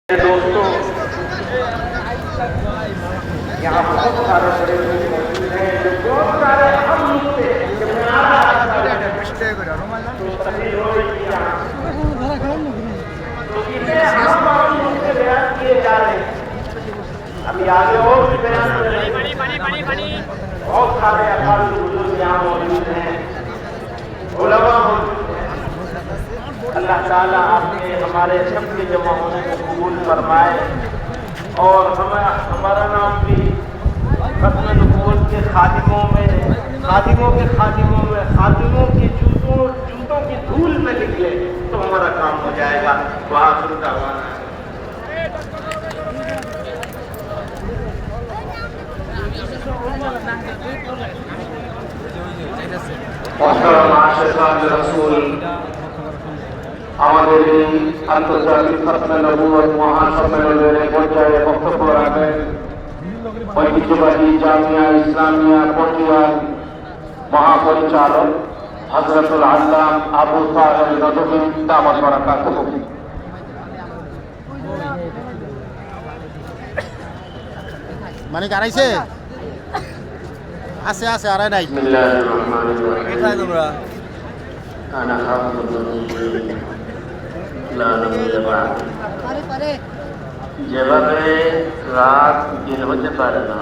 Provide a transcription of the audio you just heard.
दोस्तों, यहाँ बहुत सारे बड़े लोग मौजूद हैं जो बहुत सारे अहम मुद्दे तो सभी लोग तो इतने अहम मुद्दे बयान किए जा रहे हैं। अभी आगे और भी बयान हो रहे हैं। बहुत सारे अकाली बुजुर्ग यहाँ मौजूद हैं, उलमा मौजूद हैं। अल्लाह ताला आपने हमारे सबके जमा होने को कबूल फरमाए और हमारा नाम भी खत्म नबूवत के खादिमों के जूतों की धूल में निकले तो हमारा काम हो जाएगा। वहाँ सुनता हुआ আমাদের এই আন্তর্জাতিক খতমে নবুয়ত মহাসম্মেলনের পর্যায়ে বক্তব্য রাখবেন ঐতিহ্যবাহী জামিয়া ইসলামিয়া পটিয়ার মহাপরিচালক হযরতুল আল্লাম আবু তাহের নদভী দামাত বারাকাতুহু। মানে কারাইছে আছে আছে আরে নাই বিসমিল্লাহির রহমানির রহিম। কোথায় তোমরা আনা হামদুলিল্লাহ লা ইলাহা ইল্লাল্লাহ। যেভাবে রাত দিন হতে পারে না,